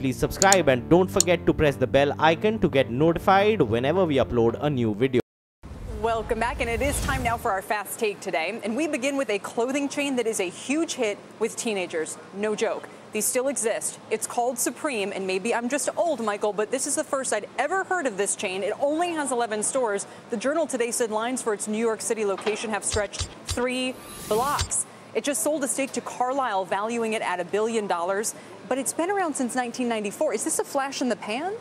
please subscribe and don't forget to press the bell icon to get notified whenever we upload a new video. Welcome back, and it is time now for our Fast Take today. And we begin with a clothing chain that is a huge hit with teenagers. No joke. These still exist. It's called Supreme, and maybe I'm just old, Michael, but this is the first I'd ever heard of this chain. It only has 11 stores. The Journal today said lines for its New York City location have stretched 3 blocks. It just sold a stake to Carlyle, valuing it at $1 billion. But it's been around since 1994. Is this a flash in the pan?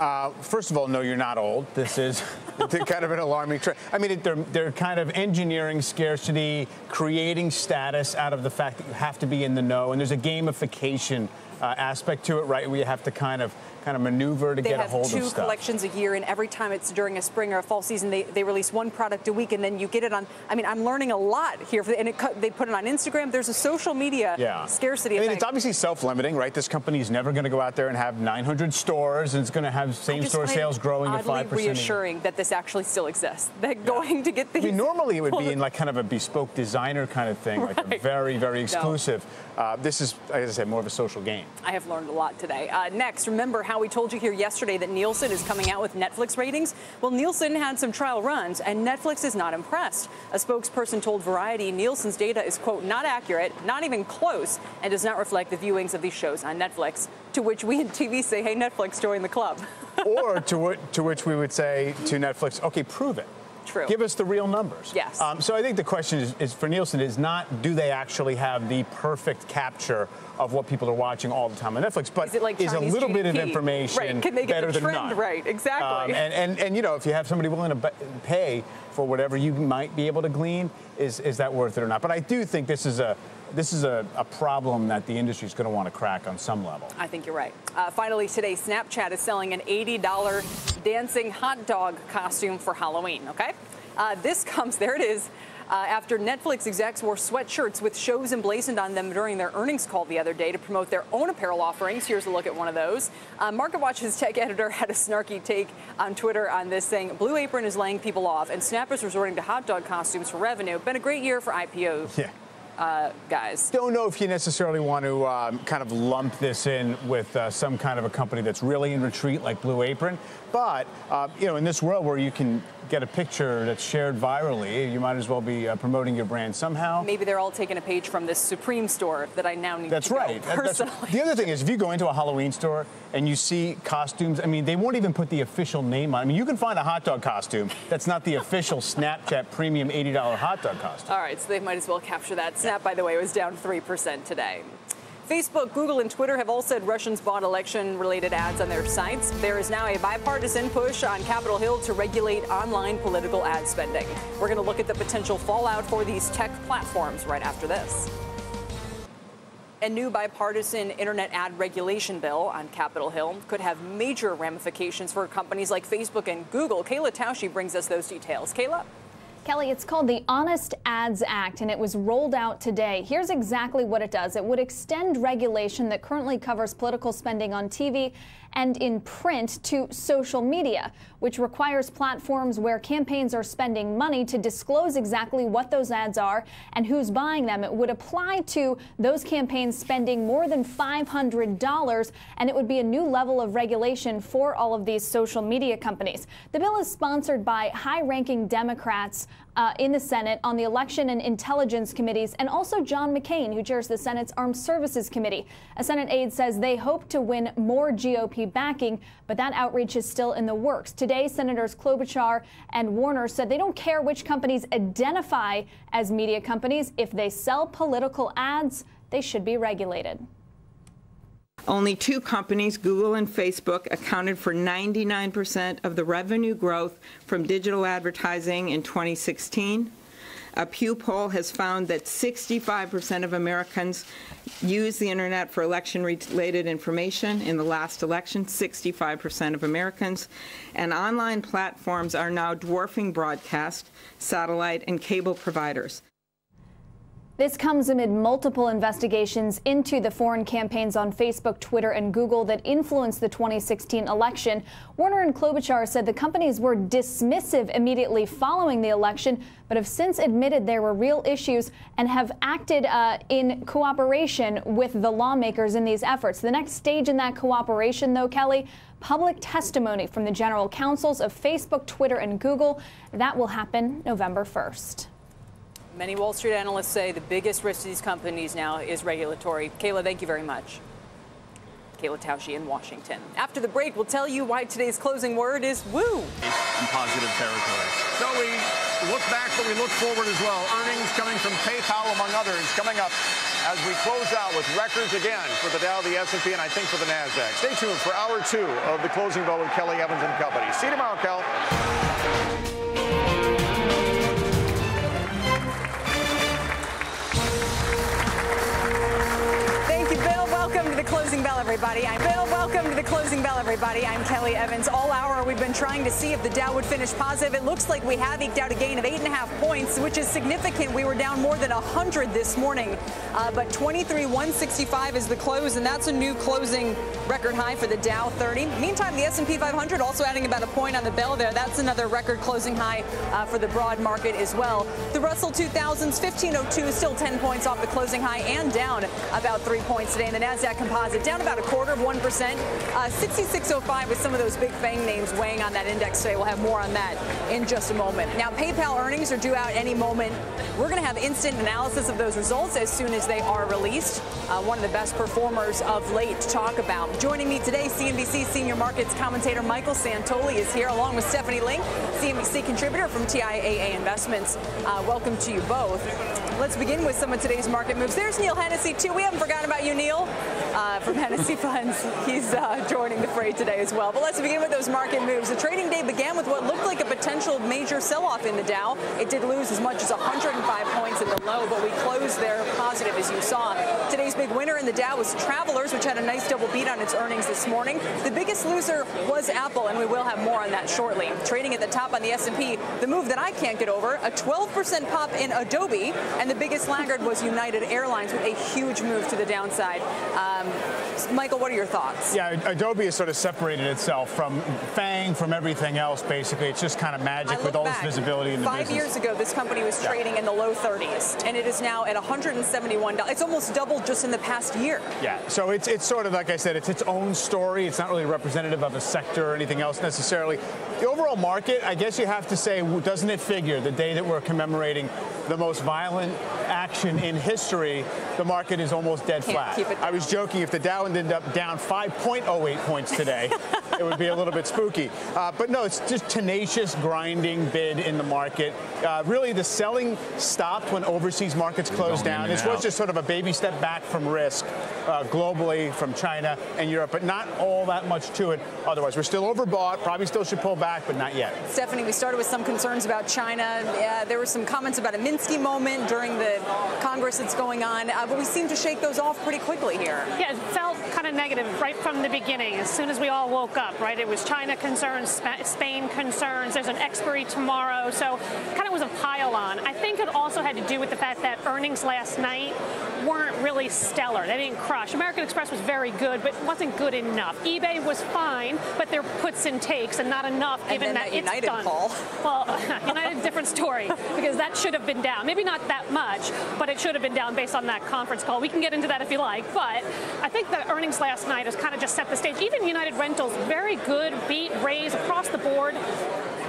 First of all, no, you're not old. This is kind of an alarming trend. I mean, they're kind of engineering scarcity, creating status out of the fact that you have to be in the know, and there's a gamification aspect to it, right? Where you have to kind of maneuver to get a hold of stuff. They have 2 collections a year, and every time it's during a spring or a fall season, they release one product a week, and then you get it on. I mean, I'm learning a lot here, and they put it on Instagram. There's a social media scarcity effect. It's obviously self-limiting, right? This company is never going to go out there and have 900 stores, and it's going to have same-store sales growing at 5%. Reassuring that this actually still exists. That going to get these. I mean, normally it would be in like kind of a bespoke designer kind of thing, like a very, very exclusive. This is, as I said, more of a social game. I have learned a lot today. Next, remember how we told you here yesterday that Nielsen is coming out with Netflix ratings? Well, Nielsen had some trial runs, and Netflix is not impressed. A spokesperson told Variety Nielsen's data is, quote, not accurate, not even close, and does not reflect the viewings of these shows on Netflix. To which we in TV say, hey, Netflix, join the club. Or to which we would say to Netflix, okay, prove it. True. Give us the real numbers. Yes. So I think the question is for Nielsen is not do they actually have the perfect capture of what people are watching all the time on Netflix, but is a little bit of information Can they get better the than trend none. Exactly. And you know, if you have somebody willing to pay for whatever you might be able to glean, is that worth it or not? But I do think this is a problem that the industry is going to want to crack on some level. I think you're right. Finally, today, Snapchat is selling an $80 dancing hot dog costume for Halloween, okay? This comes, there it is, after Netflix execs wore sweatshirts with shows emblazoned on them during their earnings call the other day to promote their own apparel offerings. Here's a look at one of those. MarketWatch's tech editor had a snarky take on Twitter on this, saying Blue Apron is laying people off and Snap is resorting to hot dog costumes for revenue. Been a great year for IPOs. Yeah. Guys. Don't know if you necessarily want to kind of lump this in with some kind of a company that's really in retreat like Blue Apron. But, you know, in this world where you can get a picture that's shared virally, you might as well be promoting your brand somehow. Maybe they're all taking a page from this Supreme store that I now need to go personally. The other thing is, if you go into a Halloween store and you see costumes, I mean, they won't even put the official name on. I mean, you can find a hot dog costume that's not the official Snapchat premium $80 hot dog costume. All right, so they might as well capture that. Snap, by the way, was down 3% today. Facebook, Google, and Twitter have all said Russians bought election-related ads on their sites. There is now a bipartisan push on Capitol Hill to regulate online political ad spending. We're going to look at the potential fallout for these tech platforms right after this. A new bipartisan internet ad regulation bill on Capitol Hill could have major ramifications for companies like Facebook and Google. Kayla Tausche brings us those details. Kayla? Kelly, it's called the Honest Ads Act, and it was rolled out today. Here's exactly what it does. It would extend regulation that currently covers political spending on TV and in print to social media, which requires platforms where campaigns are spending money to disclose exactly what those ads are and who's buying them. It would apply to those campaigns spending more than $500, and it would be a new level of regulation for all of these social media companies. The bill is sponsored by high-ranking Democrats in the Senate on the Election and Intelligence Committees, and also John McCain, who chairs the Senate's Armed Services Committee. A Senate aide says they hope to win more GOP backing, but that outreach is still in the works. Today, Senators Klobuchar and Warner said they don't care which companies identify as media companies. If they sell political ads, they should be regulated. Only 2 companies, Google and Facebook, accounted for 99% of the revenue growth from digital advertising in 2016. A Pew poll has found that 65% of Americans use the internet for election-related information in the last election, 65% of Americans. And online platforms are now dwarfing broadcast, satellite, and cable providers. This comes amid multiple investigations into the foreign campaigns on Facebook, Twitter, and Google that influenced the 2016 election. Warner and Klobuchar said the companies were dismissive immediately following the election, but have since admitted there were real issues and have acted in cooperation with the lawmakers in these efforts. The next stage in that cooperation, though, Kelly, public testimony from the general counsels of Facebook, Twitter, and Google. That will happen November 1st. Many Wall Street analysts say the biggest risk to these companies now is regulatory. Kayla, thank you very much. Kayla Tausche in Washington. After the break, we'll tell you why today's closing word is woo. In positive territory. So we look back, but we look forward as well. Earnings coming from PayPal, among others, coming up as we close out with records again for the Dow, the S&P, and I think for the NASDAQ. Stay tuned for hour 2 of the closing bell with Kelly Evans and Company. See you tomorrow, Kel. Welcome to the closing bell, everybody. Welcome to the closing bell, everybody. I'm Kelly Evans. All hour, we've been trying to see if the Dow would finish positive. It looks like we have eked out a gain of 8.5 points, which is significant. We were down more than 100 this morning, but 23,165 is the close, and that's a new closing record high for the Dow 30. Meantime, the S&P 500 also adding about a point on the bell there. That's another record closing high for the broad market as well. The Russell 2000's 1502 is still 10 points off the closing high and down about 3 points today. And the NASDAQ Composite down about 1/4%. 6605 with some of those big FANG names weighing on that index today. We'll have more on that in just a moment. Now, PayPal earnings are due out any moment. We're going to have instant analysis of those results as soon as they are released. One of the best performers of late to talk about. Joining me today, CNbc senior markets commentator Michael Santoli is here, along with Stephanie Link, CNbc contributor from TIAA Investments. Welcome to you both. Let's begin with some of today's market moves. There's Neil Hennessy, too. We haven't forgotten about you, Neil, from Hennessy Funds. He's joining the fray today as well. But let's begin with those market moves. The trading day began with what looked like a potential major sell-off in the Dow. It did lose as much as 105 points at the low, but we closed there positive, as you saw. Today's big winner in the Dow was Travelers, which had a nice double beat on its earnings this morning. The biggest loser was Apple, and we will have more on that shortly. Trading at the top on the S&P, the move that I can't get over, a 12% pop in Adobe, and the biggest laggard was United Airlines with a huge move to the downside. Michael, what are your thoughts? Yeah, Adobe has sort of separated itself from FANG, from everything else, basically. It's just kind of magic with all this visibility in the business. 5 years ago, this company was trading in the low 30s, and it is now at $171. It's almost doubled just in the past year. Yeah, so it's sort of, like I said, it's its own story. It's not really representative of a sector or anything else necessarily. The overall market, I guess you have to say, doesn't it figure the day that we're commemorating the most violent action in history, the market is almost dead flat. I was joking, if the Dow ended up down 5.08 points today, it would be a little bit spooky. But no, it's just tenacious, grinding bid in the market. Really, the selling stopped when overseas markets closed down. This was just sort of a baby step back from risk globally, from China and Europe, but not all that much to it. Otherwise, we're still overbought, probably still should pull back, but not yet. Stephanie, we started with some concerns about China. There were some comments about a Minsky moment during the Congress that's going on, but we seem to shake those off pretty quickly here. Yeah, it felt kind of negative right from the beginning, as soon as we all woke up, right? It was China concerns, Spain concerns, there's an expiry tomorrow, so kind of was a pile on. I think it also had to do with the fact that earnings last night weren't really stellar. They didn't crush. American Express was very good, but wasn't good enough. eBay was fine, but there are puts and takes and not enough given that it's United done. Call. Well, United, different story, because that should have been down. Maybe not that much, but it should have been down based on that conference call. We can get into that if you like, but I think the earnings last night has kind of just set the stage. Even United Rentals, very good, beat, raise across the board,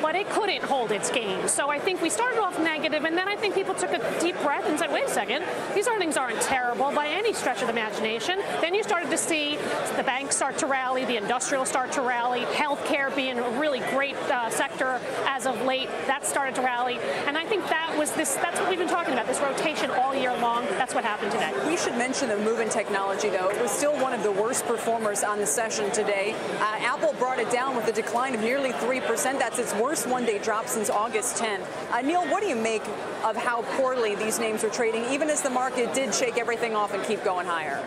but it couldn't hold its gains. So I think we started off negative, and then I think people took a deep breath and said, wait a second, these earnings aren't terrible by any stretch of the imagination. Then you started to see the banks start to rally, the industrial start to rally, healthcare being a really great sector as of late, that started to rally. And I think that's what we've been talking about, this rotation all year long. That's what happened today. We should mention the move in technology, though. It was still one of the worst performers on the session today. Apple brought it down with a decline of nearly 3%. That's its worst one-day drop since August 10th. Neil, what do you make of how poorly these names are trading, even as the market did shake everything off and keep going higher?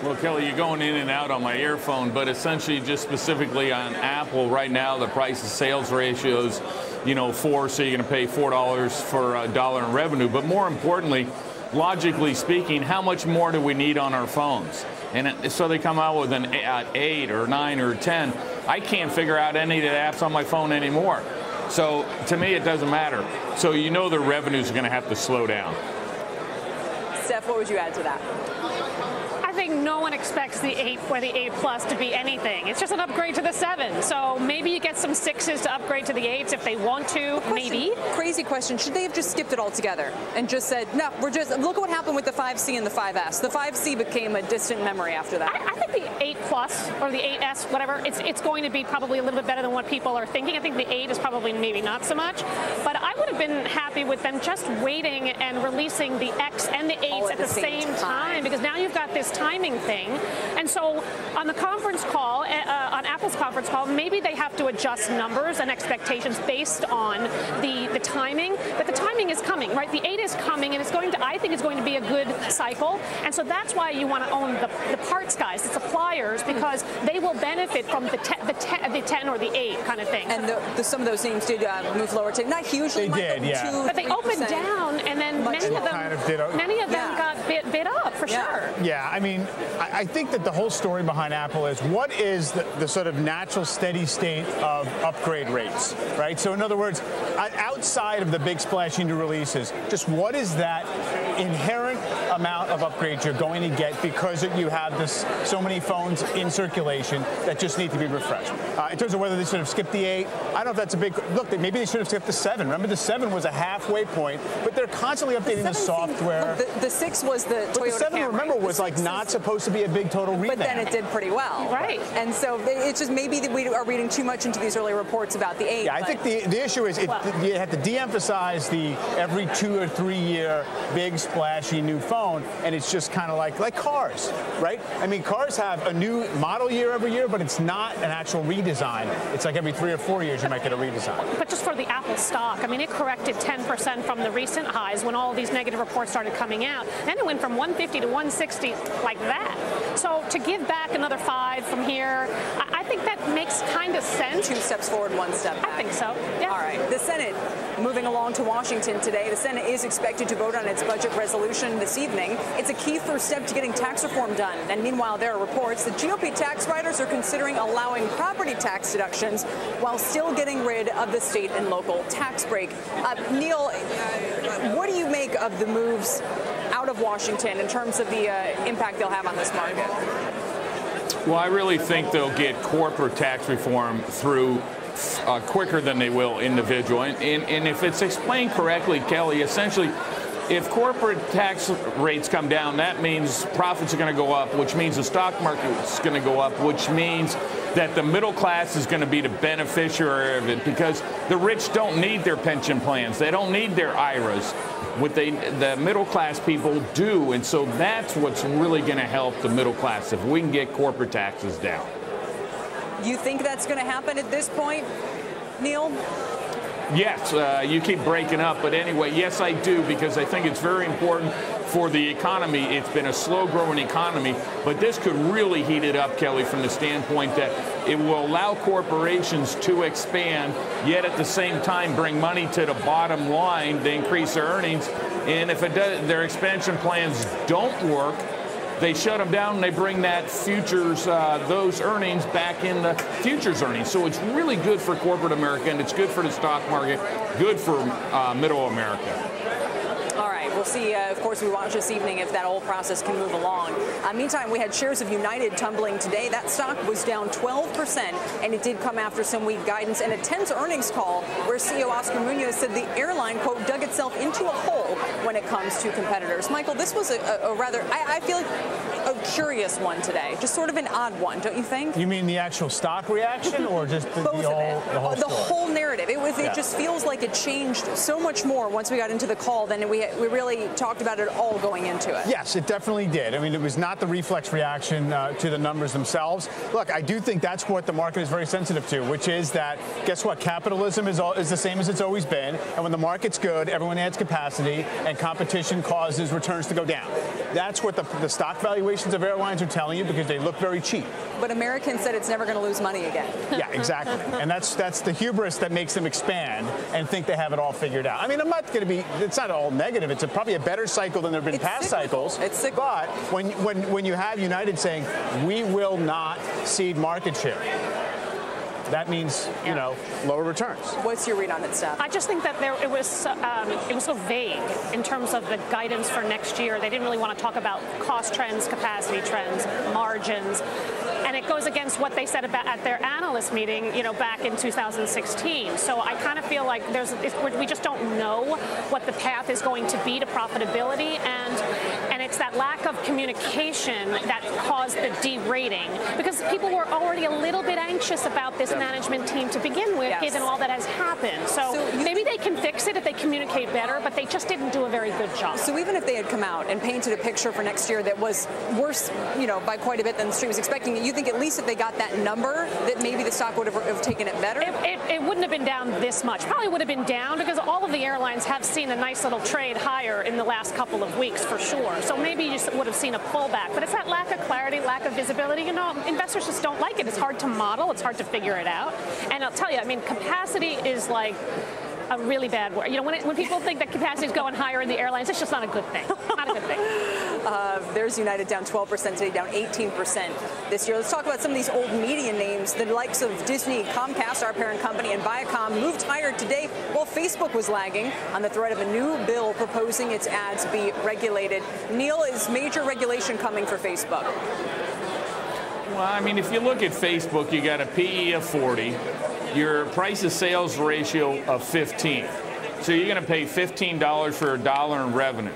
Well, Kelly, you're going in and out on my earphone, but essentially just specifically on Apple right now, the price to sales ratios, 4, so you're going to pay $4 for a dollar in revenue. But more importantly, logically speaking, how much more do we need on our phones? And so they come out with an 8 or 9 or 10. I can't figure out any of the apps on my phone anymore. So to me, it doesn't matter. So you know the revenues are going to have to slow down. Steph, what would you add to that? I think no one expects the 8 or the 8 Plus to be anything. It's just an upgrade to the 7. So maybe you get some 6s to upgrade to the 8s if they want to. Maybe. Crazy question. Should they have just skipped it altogether and just said, no, we're just, look at what happened with the 5C and the 5S. The 5C became a distant memory after that. I think the 8 Plus or the 8S, whatever, it's going to be probably a little bit better than what people are thinking. I think the 8 is probably maybe not so much. But I would have been happy with them just waiting and releasing the X and the 8s at the same time, because now you've got this timing thing. And so on the conference call, on Apple's conference call, maybe they have to adjust numbers and expectations based on the timing. But the timing is coming, right? The 8 is coming, and it's going to, I think it's going to be a good cycle. And so that's why you want to own the parts guys, the suppliers, because they will benefit from the 10 or the 8 kind of thing. And some of those names did move lower to, not hugely, they did, yeah. But they opened down, and then many of them got bid up for sure. Yeah, I mean, I think that the whole story behind Apple is what is the sort of natural steady state of upgrade rates, right? So in other words, outside of the big splashy new releases, just what is that inherent amount of upgrades you're going to get because you have so many phones in circulation that just need to be refreshed? In terms of whether they should have skipped the 8, I don't know if that's a big look. Maybe they should have skipped the 7. Remember, the 7 was a halfway point, but they're constantly updating the software. The 6 was the Toyota But the 7, Camry. remember, was like not supposed to be a big total revamp. But then it did pretty well. Right. And so it's just maybe that we are reading too much into these early reports about the 8. Yeah, I think the issue is you have to de-emphasize the every 2 or 3 year big splashy new phone, and it's just kind of like cars, right? I mean, cars have a new model year every year, but it's not an actual redesign. It's like every 3 or 4 years you might get a redesign. But just for the Apple stock, I mean, it corrected 10% from the recent highs when all these negative reports started coming out. Then it went from 150 to 160 like that. So to give back another 5 from here, I think that makes kind of sense. 2 steps forward, 1 step back. I think so, yeah. All right. The Senate moving along to Washington today. The Senate is expected to vote on its budget resolution this evening. It's a key first step to getting tax reform done. And meanwhile, there are reports that GOP tax writers are considering allowing property tax deductions while still getting rid of the state and local tax break. Neil, what do you make of the moves out of Washington in terms of the impact they'll have on this market? Well, I really think they'll get corporate tax reform through quicker than they will individual. And if it's explained correctly, Kelly, essentially, if corporate tax rates come down, that means profits are going to go up, which means the stock market is going to go up, which means that the middle class is going to be the beneficiary of it, because the rich don't need their pension plans. They don't need their IRAs. What the middle class people do, and so that's what's really going to help the middle class, if we can get corporate taxes down. You think that's going to happen at this point, Neil? Yes, you keep breaking up, but anyway, yes, I do, because I think it's very important for the economy. It's been a slow-growing economy, but this could really heat it up, Kelly, from the standpoint that it will allow corporations to expand, yet at the same time bring money to the bottom line to increase their earnings. And if it does, their expansion plans don't work, they shut them down and they bring that futures, those earnings back in the futures earnings. So it's really good for corporate America, and it's good for the stock market, good for middle America. All right, we'll see. Of course, we watch this evening if that whole process can move along. Meantime, we had shares of United tumbling today. That stock was down 12%, and it did come after some weak guidance and a tense earnings call where CEO Oscar Munoz said the airline, quote, dug itself into a hole when it comes to competitors. Michael, this was a rather, I feel like, a curious one today. Just sort of an odd one, don't you think? You mean the actual stock reaction or just the whole narrative? It just feels like it changed so much more once we got into the call than we really talked about it all going into it. Yes, it definitely did. I mean, it was not the reflex reaction to the numbers themselves. Look, I do think that's what the market is very sensitive to, which is that, guess what? Capitalism is the same as it's always been. And when the market's good, everyone adds capacity, and competition causes returns to go down. That's what the stock valuation valuations of airlines are telling you because they look very cheap. But Americans said it's never going to lose money again. Yeah, exactly. And that's the hubris that makes them expand and think they have it all figured out. I mean, I'm not going to be, it's not all negative. It's probably a better cycle than there have been past cycles. It's cyclical. But when you have United saying, we will not cede market share, that means, you know, lower returns. What's your read on it, Steph? I just think that it was so vague in terms of the guidance for next year. They didn't really want to talk about cost trends, capacity trends, margins. And it goes against what they said about at their analyst meeting, you know, back in 2016. So I kind of feel like we just don't know what the path is going to be to profitability, and it's that lack of communication that caused the derating, because people were already a little bit anxious about this management team to begin with, given all that has happened. So maybe they can fix it if they communicate better, but they just didn't do a very good job. So even if they had come out and painted a picture for next year that was worse, you know, by quite a bit than the street was expecting, you think at least if they got that number, that maybe the stock would have taken it better? It wouldn't have been down this much. Probably would have been down because all of the airlines have seen a nice little trade higher in the last couple of weeks for sure. So maybe you just would have seen a pullback. But it's that lack of clarity, lack of visibility. You know, investors just don't like it. It's hard to model. It's hard to figure it out. And I'll tell you, I mean, capacity is like a really bad word. You know, when people think that capacity is going higher in the airlines, it's just not a good thing. Not a good thing. There's United down 12% today, down 18% this year. Let's talk about some of these old media names. The likes of Disney, Comcast, our parent company, and Viacom moved higher today, while Facebook was lagging on the threat of a new bill proposing its ads be regulated. Neil, is major regulation coming for Facebook? Well, I mean, if you look at Facebook, you got a PE of 40, your price to sales ratio of 15. So you're going to pay $15 for $1 in revenue.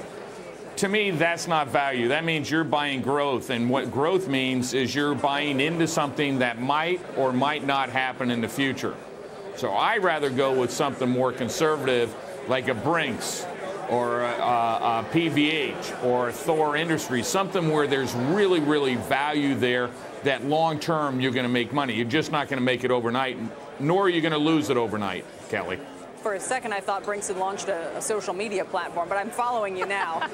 To me, that's not value. That means you're buying growth. And what growth means is you're buying into something that might or might not happen in the future. So I'd rather go with something more conservative like a Brinks or a PVH or a Thor Industries, something where there's really, really value there that long term you're going to make money. You're just not going to make it overnight, nor are you going to lose it overnight, Kelly. For a second, I thought Brinks had launched a social media platform, but I'm following you now.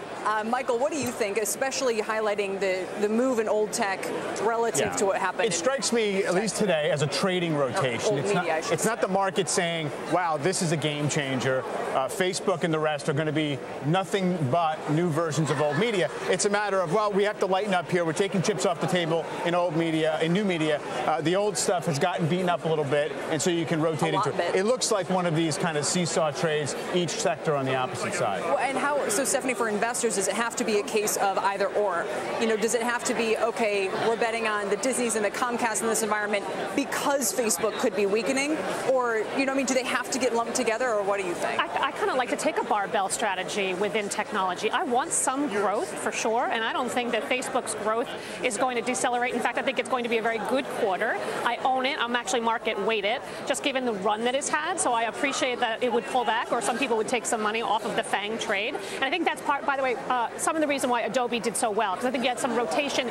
Michael, what do you think, especially highlighting the move in old tech relative to what happened? It strikes me, at least today, as a trading rotation. It's not the market saying, wow, this is a game changer. Facebook and the rest are going to be nothing but new versions of old media. It's a matter of, well, we have to lighten up here. We're taking chips off the table in old media, in new media. The old stuff has gotten beaten up a little bit, and so you can rotate into it. It looks like one of these kind of seesaw trades, each sector on the opposite side. Well, and how, so Stephanie, for investors, does it have to be a case of either or? You know, does it have to be, okay, we're betting on the Disneys and the Comcast in this environment because Facebook could be weakening? Or, you know, I mean, do they have to get lumped together, or what do you think? I kind of like to take a barbell strategy within technology. I want some growth for sure, and I don't think that Facebook's growth is going to decelerate. In fact, I think it's going to be a very good quarter. I own it. I'm actually market weighted, just given the run that it's had. So I appreciate that it would pull back, or some people would take some money off of the FANG trade. And I think that's part, by the way, some of the reason why Adobe did so well, because I think you had some rotation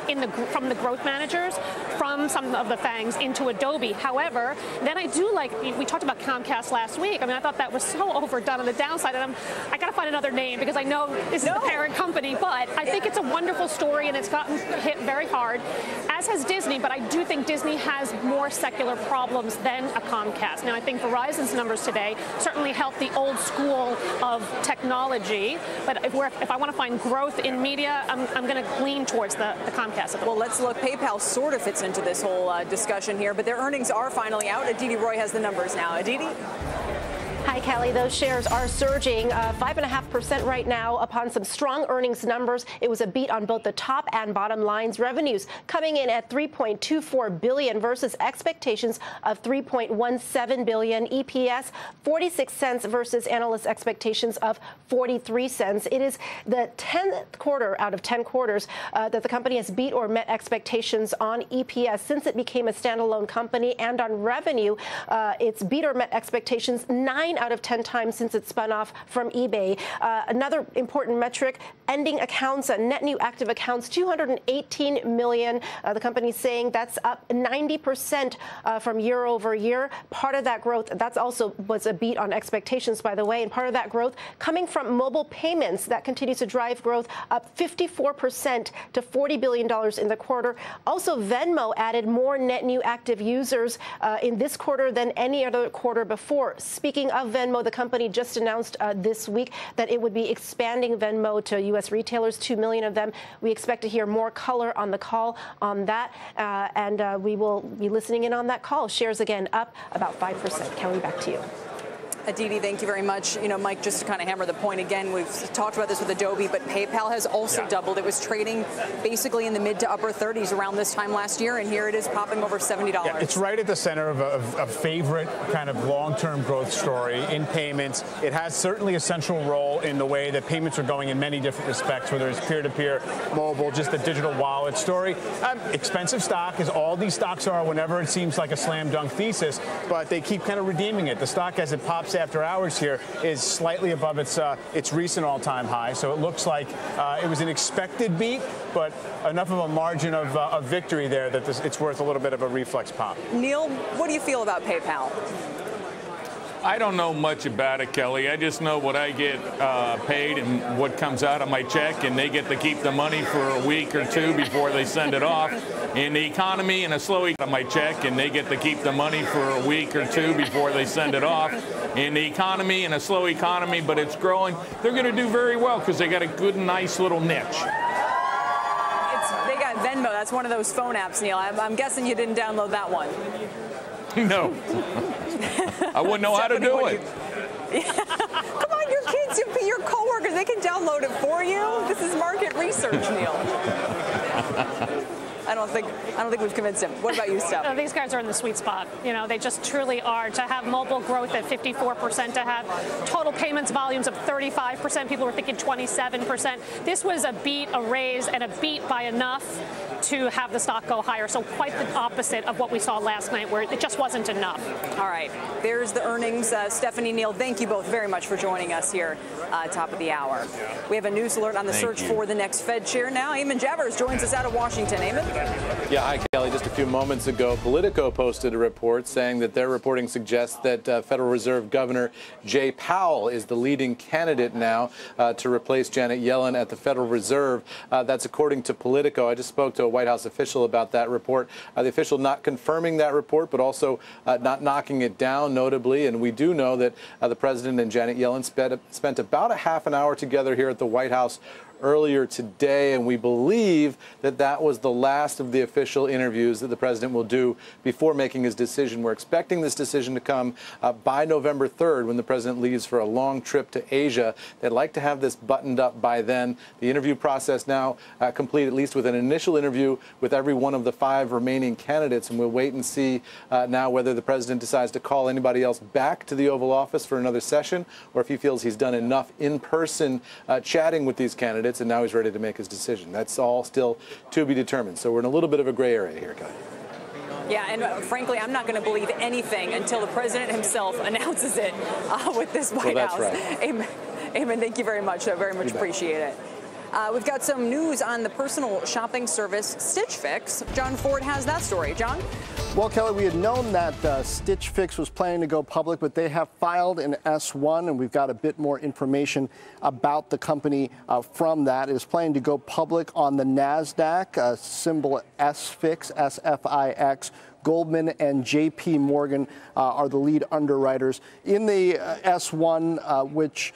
from the growth managers from some of the FANGs into Adobe. However, then I do like, we talked about Comcast last week. I mean, I thought that was so overdone on the downside, and I got to find another name because I know this is the parent company, but I think it's a wonderful story, and it's gotten hit very hard, as has Disney, but I do think Disney has more secular problems than a Comcast. Now, I think Verizon's numbers today certainly help the old school of technology, but if I want to find growth in media, I'm going to lean towards the Comcast. Well, let's look. PayPal sort of fits into this whole discussion here, but their earnings are finally out. Aditi Roy has the numbers now. Aditi? Hi, Kelly. Those shares are surging 5.5% right now upon some strong earnings numbers. It was a beat on both the top and bottom lines. Revenues coming in at $3.24 billion versus expectations of $3.17 billion. EPS 46 cents versus analyst expectations of 43 cents. It is the 10th quarter out of 10 quarters that the company has beat or met expectations on EPS since it became a standalone company, and on revenue, it's beat or met expectations 9 9 out of 10 times since it spun off from eBay. Another important metric, ending accounts, net new active accounts, 218 million. The company's saying that's up 90% from year over year. Part of that growth, that's also was a beat on expectations, by the way, and part of that growth coming from mobile payments. That continues to drive growth, up 54% to $40 billion in the quarter. Also, Venmo added more net new active users in this quarter than any other quarter before. Speaking of Venmo, the company just announced this week that it would be expanding Venmo to U.S. retailers, 2 million of them. We expect to hear more color on the call on that, and we will be listening in on that call. Shares again up about 5%. Kelly, back to you. Aditi, thank you very much. You know, Mike, just to kind of hammer the point again, we've talked about this with Adobe, but PayPal has also doubled. It was trading basically in the mid to upper 30s around this time last year, and here it is popping over $70. Yeah, it's right at the center of a favorite kind of long-term growth story in payments. It has certainly a central role in the way that payments are going in many different respects, whether it's peer-to-peer, mobile, just the digital wallet story. Expensive stock, as all these stocks are whenever it seems like a slam dunk thesis, but they keep kind of redeeming it. The stock, as it pops after hours here, is slightly above its recent all-time high. So it looks like it was an expected beat, but enough of a margin of victory there that it's worth a little bit of a reflex pop. Neil, what do you feel about PayPal? I don't know much about it, Kelly. I just know what I get paid and what comes out of my check, and they get to keep the money for a week or two before they send it off. In the economy, in a slow my check, and they get to keep the money for a week or two before they send it off. In the economy, in a slow economy, but it's growing, they're going to do very well because they got a good, nice little niche. They got Venmo. That's one of those phone apps, Neil. I'm guessing you didn't download that one. No. I wouldn't know how to do it. Come on, your kids, your coworkers, they can download it for you. This is market research, Neil. I don't think we've convinced him. What about you, Steph? No, these guys are in the sweet spot. You know, they just truly are. To have mobile growth at 54%, to have total payments volumes of 35%, people were thinking 27%. This was a beat, a raise, and a beat by enough to have the stock go higher. So quite the opposite of what we saw last night, where it just wasn't enough. All right, there's the earnings. Stephanie, Neil, thank you both very much for joining us here top of the hour. We have a news alert on the search for the next Fed chair now. Eamon Javers joins us out of Washington. Eamon? Yeah, hi, Kelly. Just a few moments ago, Politico posted a report saying that their reporting suggests that Federal Reserve Governor Jay Powell is the leading candidate now to replace Janet Yellen at the Federal Reserve. That's according to Politico. I just spoke to a White House official about that report. The official not confirming that report, but also not knocking it down, notably. And we do know that the president and Janet Yellen spent about a half an hour together here at the White House earlier today, and we believe that that was the last of the official interviews that the president will do before making his decision. We're expecting this decision to come by November 3rd, when the president leaves for a long trip to Asia. They'd like to have this buttoned up by then. The interview process now complete, at least with an initial interview with every one of the 5 remaining candidates, and we'll wait and see now whether the president decides to call anybody else back to the Oval Office for another session, or if he feels he's done enough in-person chatting with these candidates, and now he's ready to make his decision. That's all still to be determined. So we're in a little bit of a gray area here, Kelly. Yeah, and frankly, I'm not going to believe anything until the president himself announces it with this White House. Right. Eamon, thank you very much. I very much appreciate it. We've got some news on the personal shopping service Stitch Fix. John Ford has that story. John? Well, Kelly, we had known that Stitch Fix was planning to go public, but they have filed an S-1, and we've got a bit more information about the company from that. It is planning to go public on the NASDAQ, symbol SFIX, S-F-I-X. Goldman and J.P. Morgan are the lead underwriters. In the S-1, which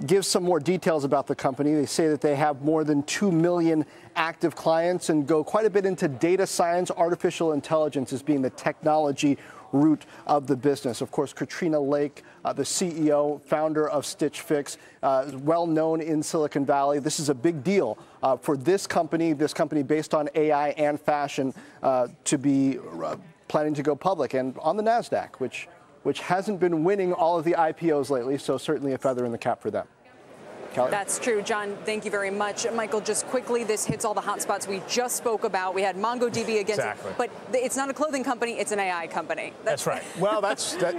gives some more details about the company. They say that they have more than 2 million active clients and go quite a bit into data science. Artificial intelligence as being the technology root of the business. Of course, Katrina Lake, the CEO, founder of Stitch Fix, well known in Silicon Valley. This is a big deal for this company based on AI and fashion, to be planning to go public and on the NASDAQ, which hasn't been winning all of the IPOs lately, so certainly a feather in the cap for them. Kelly? That's true. John, thank you very much. Michael, just quickly, this hits all the hot spots we just spoke about. We had MongoDB against it, but it's not a clothing company, it's an AI company. That's right. Well,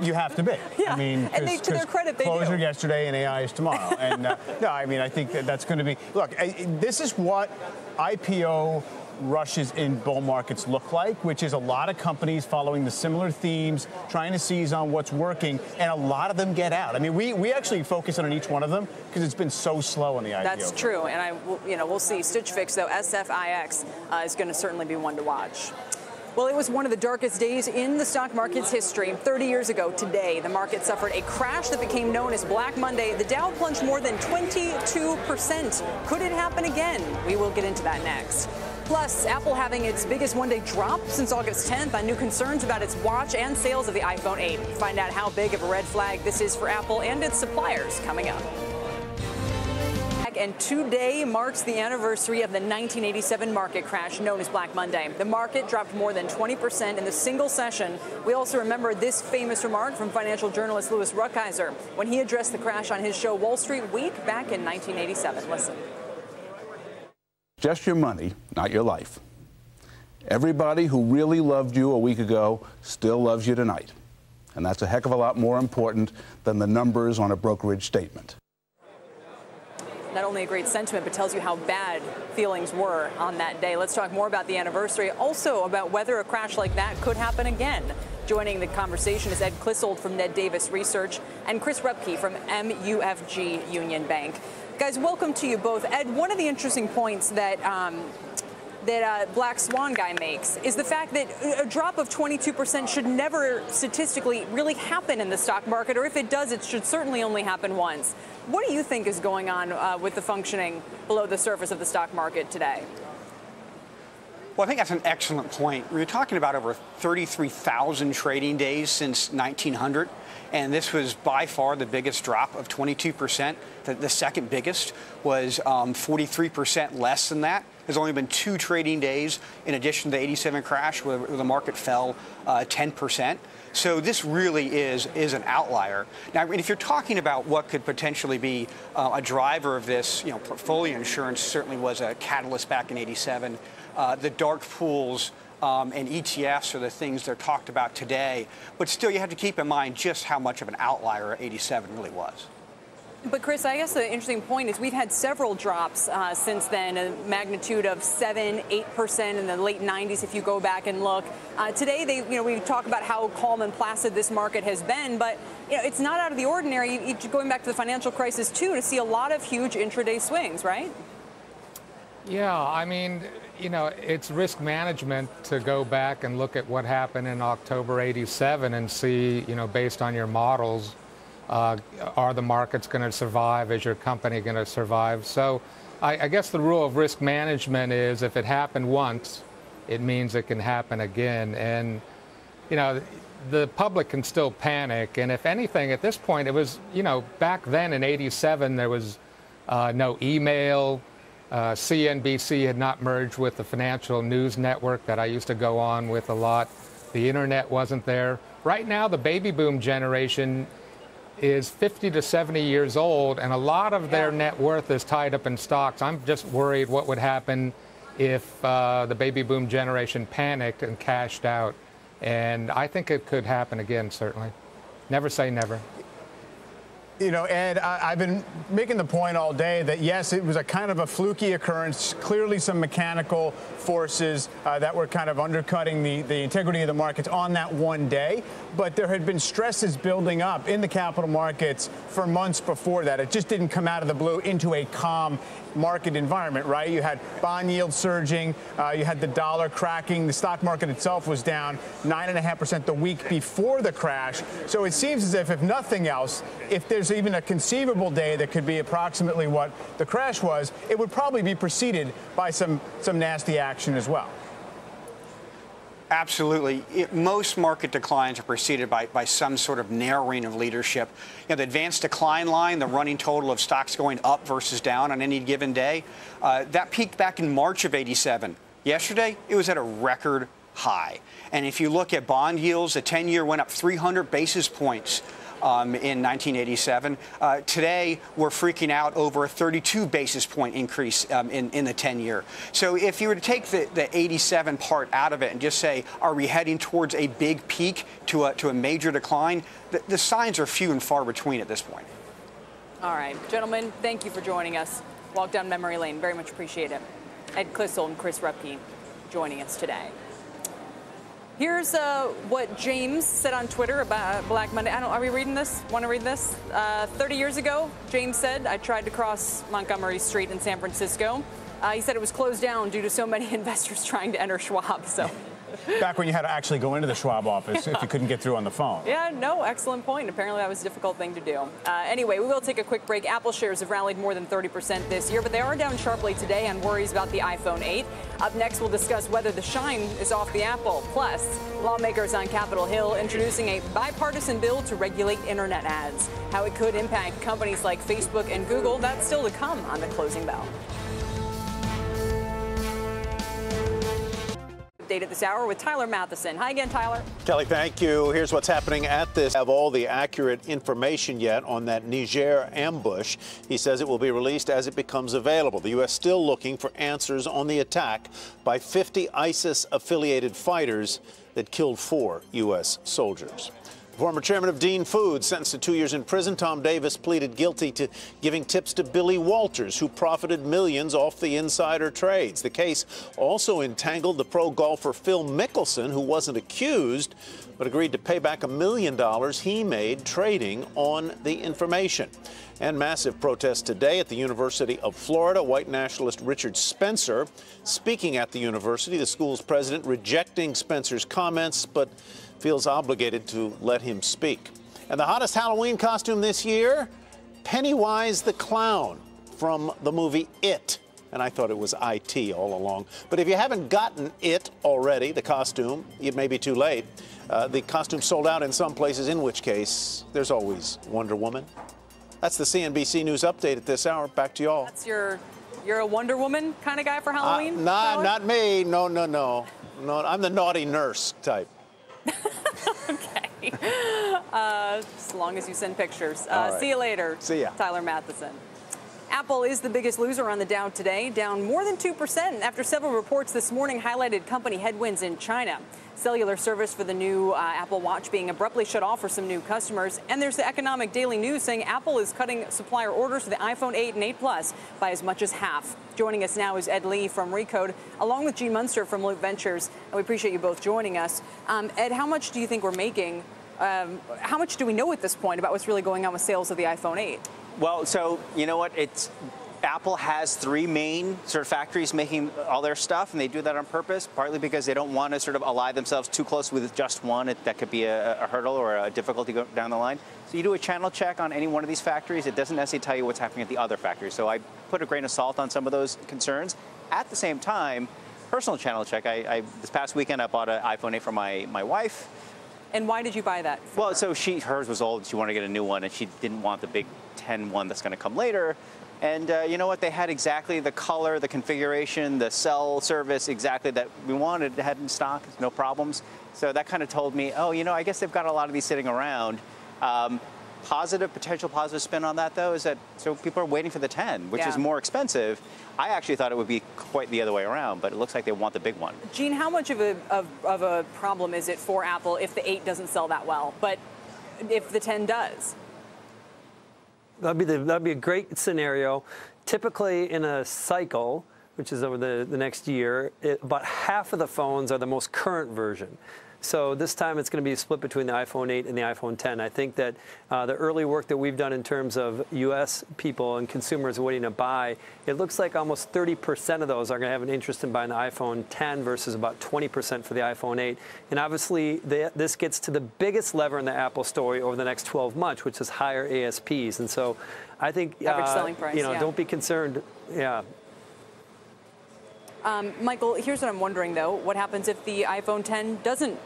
you have to be. Yeah. I mean, and to their credit, they closure do. yesterday and AI is tomorrow. And no, I mean, I think that's going to be, look, this is what IPO rushes in bull markets look like, which is a lot of companies following the similar themes, trying to seize on what's working, and a lot of them get out. I mean, we actually focus on each one of them because it's been so slow in the IPO. That's true, and we'll see. Stitch Fix, though, SFIX is going to certainly be one to watch. Well, it was one of the darkest days in the stock market's history. 30 years ago today, the market suffered a crash that became known as Black Monday. The Dow plunged more than 22%. Could it happen again? We will get into that next. Plus, Apple having its biggest one-day drop since August 10th on new concerns about its watch and sales of the iPhone 8. Find out how big of a red flag this is for Apple and its suppliers coming up. And today marks the anniversary of the 1987 market crash known as Black Monday. The market dropped more than 20% in the single session. We also remember this famous remark from financial journalist Louis Ruckeiser when he addressed the crash on his show Wall Street Week back in 1987. Listen. Just your money, not your life. Everybody who really loved you a week ago still loves you tonight. And that's a heck of a lot more important than the numbers on a brokerage statement. Not only a great sentiment, but tells you how bad feelings were on that day. Let's talk more about the anniversary, also about whether a crash like that could happen again. Joining the conversation is Ed Clissold from Ned Davis Research and Chris Repke from MUFG Union Bank. Guys, welcome to you both. Ed, one of the interesting points that Black Swan guy makes is the fact that a drop of 22% should never statistically really happen in the stock market, or if it does, it should certainly only happen once. What do you think is going on with the functioning below the surface of the stock market today? Well, I think that's an excellent point. We're talking about over 33,000 trading days since 1900. And this was by far the biggest drop of 22%. The second biggest was 43% less than that. There's only been 2 trading days in addition to the 87 crash where the market fell 10%. So this really is an outlier. Now, if you're talking about what could potentially be a driver of this, portfolio insurance certainly was a catalyst back in 87. The dark pools and ETFs are the things that are talked about today. But still, you have to keep in mind just how much of an outlier 87 really was. But, Chris, I guess the interesting point is we've had several drops since then, a magnitude of 7–8% in the late 90s if you go back and look. Today, we talk about how calm and placid this market has been, but it's not out of the ordinary, going back to the financial crisis, too, to see a lot of huge intraday swings, right? Yeah, I mean, it's risk management to go back and look at what happened in October '87 and see, based on your models, are the markets going to survive? Is your company going to survive? So I guess the rule of risk management is if it happened once, it means it can happen again. And, the public can still panic. And if anything, at this point, it was, back then in '87, there was no email. CNbc had not merged with the financial news network that I used to go on with a lot. The internet wasn't there. Right now, the baby boom generation is 50 to 70 years old, and a lot of their net worth is tied up in stocks. I'm just worried what would happen if the baby boom generation panicked and cashed out. And I think it could happen again, certainly. Never say never. Ed, I've been making the point all day that, yes, it was a kind of a fluky occurrence, clearly some mechanical forces that were kind of undercutting the integrity of the markets on that one day. But there had been stresses building up in the capital markets for months before that. It just didn't come out of the blue into a calm market environment, right? You had bond yields surging. You had the dollar cracking. The stock market itself was down 9.5% the week before the crash. So it seems as if nothing else, if there's even a conceivable day that could be approximately what the crash was, it would probably be preceded by some nasty action as well. Absolutely. Most market declines are preceded by some sort of narrowing of leadership. The advanced decline line, the running total of stocks going up versus down on any given day, that peaked back in March of '87. Yesterday, it was at a record high. And if you look at bond yields, the 10-year went up 300 basis points in 1987. Today, we're freaking out over a 32 basis point increase in the 10-year. So if you were to take the 87 part out of it and just say, are we heading towards a big peak to a major decline, the signs are few and far between at this point. All right, gentlemen, thank you for joining us. Walk down memory lane. Very much appreciate it. Ed Klissel and Chris Rupke joining us today. Here's what James said on Twitter about Black Monday. Are we reading this? Want to read this? 30 years ago, James said, I tried to cross Montgomery Street in San Francisco. He said it was closed down due to so many investors trying to enter Schwab. So. Back when you had to actually go into the Schwab office if you couldn't get through on the phone. Yeah, no, excellent point. Apparently that was a difficult thing to do. Anyway, we will take a quick break. Apple shares have rallied more than 30% this year, but they are down sharply today on worries about the iPhone 8. Up next, we'll discuss whether the shine is off the Apple. Plus, lawmakers on Capitol Hill introducing a bipartisan bill to regulate internet ads. How it could impact companies like Facebook and Google, that's still to come on the closing bell. At this hour with Tyler Matheson. Hi again, Tyler. Kelly, thank you. Here's what's happening at this. Have all the accurate information yet on that Niger ambush. He says it will be released as it becomes available. The U.S. still looking for answers on the attack by 50 ISIS-affiliated fighters that killed 4 U.S. soldiers. Former chairman of Dean Foods, sentenced to 2 years in prison, Tom Davis pleaded guilty to giving tips to Billy Walters, who profited millions off the insider trades. The case also entangled the pro golfer Phil Mickelson, who wasn't accused, but agreed to pay back $1 million he made trading on the information. And massive protests today at the University of Florida. White nationalist Richard Spencer speaking at the university, the school's president rejecting Spencer's comments, but feels obligated to let him speak. And the hottest Halloween costume this year, Pennywise the Clown from the movie It. And I thought it was IT all along. But if you haven't gotten It already, the costume, it may be too late. The costume sold out in some places, in which case there's always Wonder Woman. That's the CNbc News Update at this hour. Back to y'all. That's you're a Wonder Woman kind of guy for Halloween? Nah, not me. No. I'm the naughty nurse type. Okay. As long as you send pictures. Right. See you later. See ya. Tyler Matheson. Apple is the biggest loser on the Dow today, down more than 2% after several reports this morning highlighted company headwinds in China. Cellular service for the new Apple Watch being abruptly shut off for some new customers. And there's the Economic Daily News saying Apple is cutting supplier orders for the iPhone 8 and 8 Plus by as much as half. Joining us now is Ed Lee from Recode, along with Gene Munster from Loop Ventures. And we appreciate you both joining us. Ed, how much do you think we're making? How much do we know at this point about what's really going on with sales of the iPhone 8? Well, so you know what? Apple has 3 main sort of factories making all their stuff, and they do that on purpose, partly because they don't want to sort of ally themselves too close with just one. That could be a hurdle or a difficulty down the line. So you do a channel check on any one of these factories. It doesn't necessarily tell you what's happening at the other factories. So I put a grain of salt on some of those concerns. At the same time, personal channel check. This past weekend, I bought an iPhone 8 for my wife. And why did you buy that? Well, so hers was old. She wanted to get a new one, and she didn't want the big 10 one that's going to come later. And you know what? They had exactly the color, the configuration, the cell service exactly that we wanted. They had in stock, no problems. So that kind of told me, oh, you know, I guess they've got a lot of these sitting around. Potential positive spin on that, though, is that so people are waiting for the 10, which is more expensive. I actually thought it would be quite the other way around, but it looks like they want the big one. Gene, how much of a problem is it for Apple if the 8 doesn't sell that well, but if the 10 does? That'd be a great scenario. Typically, in a cycle, which is over the next year, about half of the phones are the most current version. So this time it's going to be split between the iPhone 8 and the iPhone 10. I think that the early work that we've done in terms of U.S. people and consumers waiting to buy, it looks like almost 30% of those are going to have an interest in buying the iPhone 10 versus about 20% for the iPhone 8. And obviously, this gets to the biggest lever in the Apple story over the next 12 months, which is higher ASPs. And so I think, average selling price, don't be concerned. Yeah. Michael, here's what I'm wondering, though. What happens if the iPhone 10 doesn't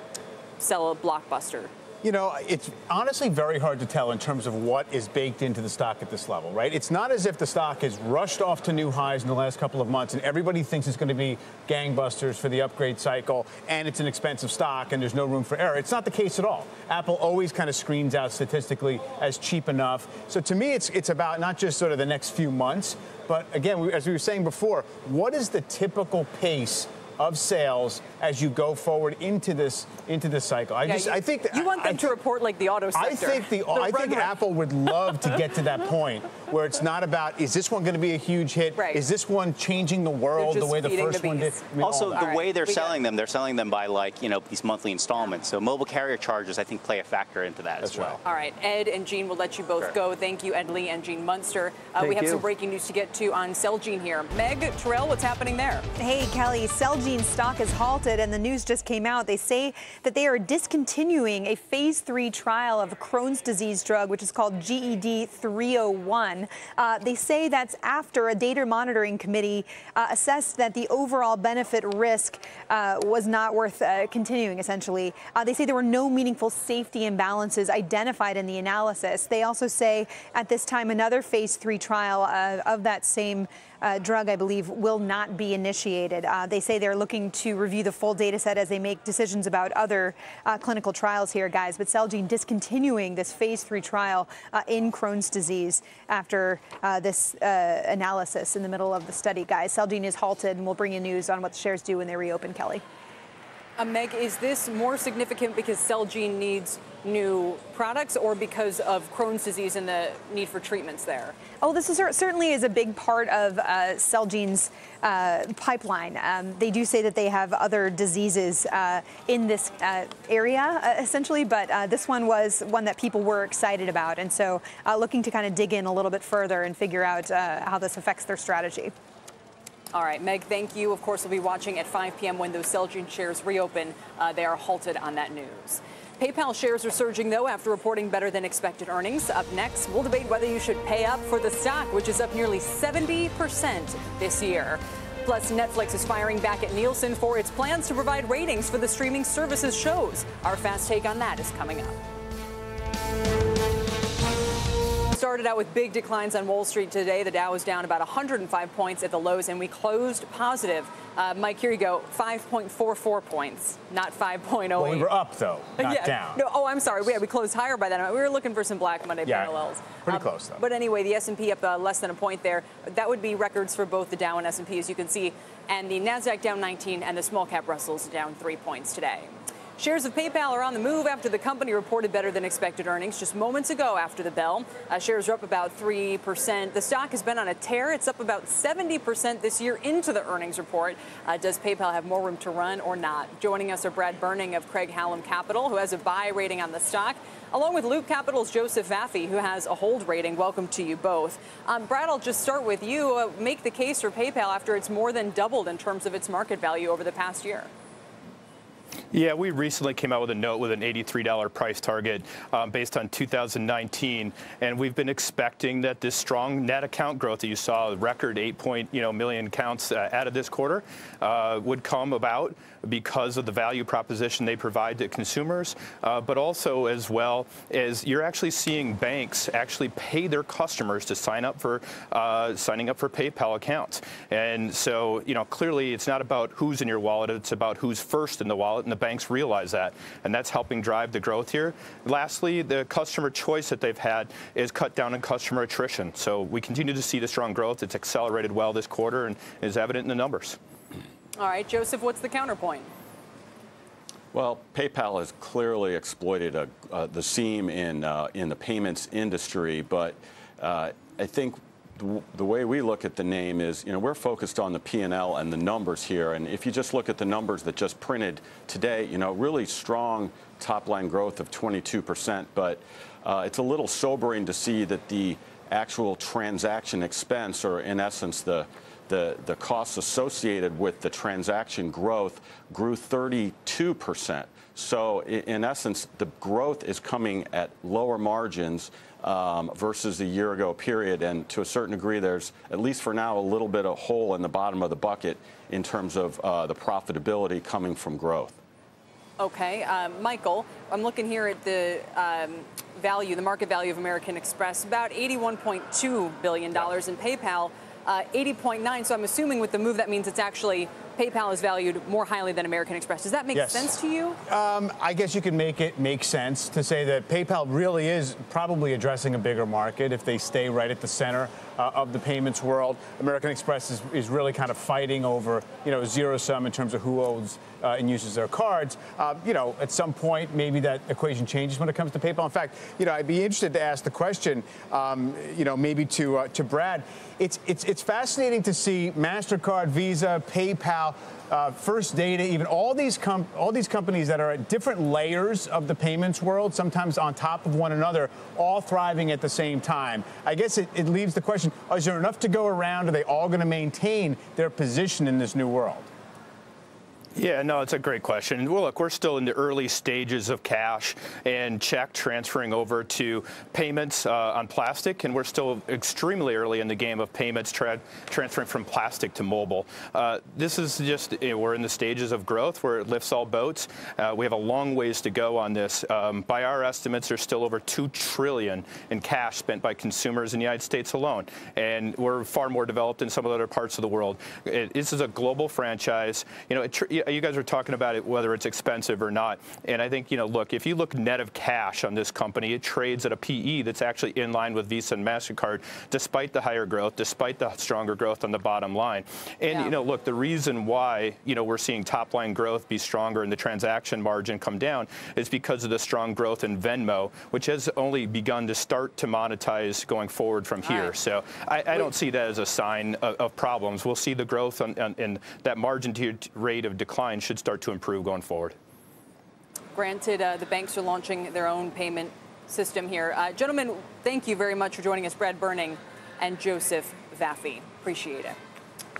sell a blockbuster? You know, it's honestly very hard to tell in terms of what is baked into the stock at this level, right? It's not as if the stock has rushed off to new highs in the last couple of months and everybody thinks it's going to be gangbusters for the upgrade cycle and it's an expensive stock and there's no room for error. It's not the case at all. Apple always kind of screens out statistically as cheap enough. So to me, it's about not just sort of the next few months, but again, as we were saying before, what is the typical pace of sales as you go forward into this cycle? I think you want them to report like the auto sector. I think Apple would love to get to that point where it's not about, is this one going to be a huge hit? Right. Is this one changing the world the way the first one did? I mean, also, the way they're selling them by like, you know, these monthly installments. So mobile carrier charges, I think, play a factor into that as well. All right, Ed and Gene, we'll let you both go. Thank you, Ed Lee and Gene Munster. We have some breaking news to get to on Celgene here. Meg, Terrell, what's happening there? Hey, Kelly, Celgene stock is halted, and the news just came out. They say that they are discontinuing a phase 3 trial of a Crohn's disease drug, which is called GED 301. They say that's after a data monitoring committee assessed that the overall benefit risk was not worth continuing, essentially. They say there were no meaningful safety imbalances identified in the analysis. They also say at this time another phase 3 trial of that same drug, I believe, will not be initiated. They say they're looking to review the full data set as they make decisions about other clinical trials here, guys. But Celgene discontinuing this phase 3 trial in Crohn's disease after this analysis in the middle of the study, guys. Celgene is halted, and we'll bring you news on what the shares do when they reopen, Kelly. Meg, is this more significant because Celgene needs new products or because of Crohn's disease and the need for treatments there? Oh, this is certainly is a big part of Celgene's pipeline. They do say that they have other diseases in this area, essentially, but this one was one that people were excited about, and so looking to kind of dig in a little bit further and figure out how this affects their strategy. All right, Meg, thank you. Of course, we'll be watching at 5 p.m. when those Celgene shares reopen. They are halted on that news. PayPal shares are surging, though, after reporting better than expected earnings. Up next, we'll debate whether you should pay up for the stock, which is up nearly 70% this year. Plus, Netflix is firing back at Nielsen for its plans to provide ratings for the streaming services shows. Our fast take on that is coming up. Started out with big declines on Wall Street today. The Dow was down about 105 points at the lows, and we closed positive. Mike, here you go, 5.44 points, not 5.08. Well, we were up, though, not down. No, oh, I'm sorry. We closed higher by that. We were looking for some Black Monday parallels. Pretty close, though. But anyway, the S&P up less than a point there. That would be records for both the Dow and S&P, as you can see. And the NASDAQ down 19, and the small cap Russell's down 3 points today. Shares of PayPal are on the move after the company reported better than expected earnings just moments ago after the bell. Shares are up about 3%. The stock has been on a tear. It's up about 70% this year into the earnings report. Does PayPal have more room to run or not? Joining us are Brad Burning of Craig-Hallum Capital, who has a buy rating on the stock, along with Loop Capital's Joseph Vaffey, who has a hold rating. Welcome to you both. Brad, I'll just start with you. Make the case for PayPal after it's more than doubled in terms of its market value over the past year. Yeah, we recently came out with a note with an $83 price target based on 2019, and we've been expecting that this strong net account growth that you saw, record 8 million counts added this quarter, would come about because of the value proposition they provide to consumers, but also as well as you're actually seeing banks actually pay their customers to sign up for PayPal accounts. And so, clearly it's not about who's in your wallet, it's about who's first in the wallet, and the banks realize that, and that's helping drive the growth here. Lastly, the customer choice that they've had is cut down on customer attrition. So we continue to see the strong growth. It's accelerated well this quarter and is evident in the numbers. All right, Joseph, what's the counterpoint? Well, PayPal has clearly exploited the seam in the payments industry, but I think the way we look at the name is, we're focused on the P&L and the numbers here. And if you just look at the numbers that just printed today, really strong top-line growth of 22%. But it's a little sobering to see that the actual transaction expense, or in essence the costs associated with the transaction growth, grew 32%. So in essence, the growth is coming at lower margins versus the year ago period. And to a certain degree, there's, at least for now, a little bit of hole in the bottom of the bucket in terms of the profitability coming from growth. Okay, Michael, I'm looking here at the the market value of American Express, about $81.2 billion, in PayPal, 80.9. So I'm assuming with the move, that means it's actually PayPal is valued more highly than American Express. Does that make sense to you? I guess you can make it make sense to say that PayPal really is probably addressing a bigger market if they stay right at the center of the payments world. American Express is really kind of fighting over, zero sum in terms of who owns and uses their cards. At some point, maybe that equation changes when it comes to PayPal. In fact, I'd be interested to ask the question, maybe to Brad. It's fascinating to see MasterCard, Visa, PayPal, First Data, even all these companies that are at different layers of the payments world, sometimes on top of one another, all thriving at the same time. I guess it leaves the question, is there enough to go around? Are they all going to maintain their position in this new world? Yeah, no, it's a great question. Well, look, we're still in the early stages of cash and check transferring over to payments on plastic, and we're still extremely early in the game of payments transferring from plastic to mobile. This is just, we're in the stages of growth where it lifts all boats. We have a long ways to go on this. By our estimates, there's still over $2 trillion in cash spent by consumers in the United States alone, and we're far more developed in some of the other parts of the world. This is a global franchise. You guys were talking about it, whether it's expensive or not. And I think, look, if you look net of cash on this company, it trades at a PE that's actually in line with Visa and MasterCard, despite the higher growth, despite the stronger growth on the bottom line. And, look, the reason why, we're seeing top line growth be stronger and the transaction margin come down is because of the strong growth in Venmo, which has only begun to start to monetize going forward from here. So I don't see that as a sign of problems. We'll see the growth and that margin to rate of decline should start to improve going forward. Granted, the banks are launching their own payment system here. Gentlemen, thank you very much for joining us, Brad Burning and Joseph Vaffey. Appreciate it.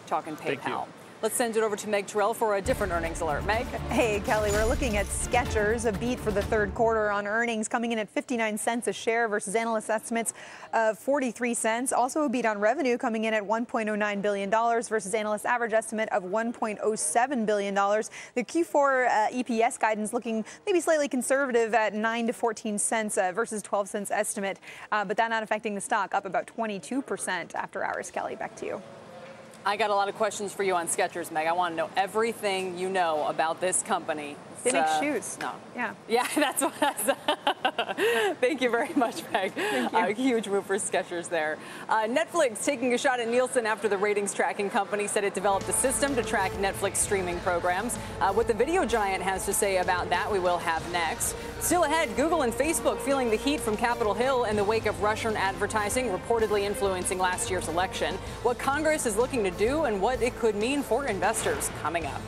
Talking PayPal. Let's send it over to Meg Terrell for a different earnings alert. Meg? Hey, Kelly, we're looking at Skechers, a beat for the third quarter on earnings, coming in at 59 cents a share versus analyst estimates of 43 cents. Also a beat on revenue, coming in at $1.09 billion versus analyst average estimate of $1.07 billion. The Q4 EPS guidance looking maybe slightly conservative at 9 to 14 cents versus 12 cents estimate, but that not affecting the stock, up about 22% after hours. Kelly, back to you. I got a lot of questions for you on Skechers, Meg. I want to know everything you know about this company. They make shoes. No. Yeah. Yeah, that's what I said. Thank you very much, Meg. Thank you. Huge move for Skechers there. Netflix taking a shot at Nielsen after the ratings tracking company said it developed a system to track Netflix streaming programs. What the video giant has to say about that, we will have next. Still ahead, Google and Facebook feeling the heat from Capitol Hill in the wake of Russian advertising reportedly influencing last year's election. What Congress is looking to do and what it could mean for investors, coming up.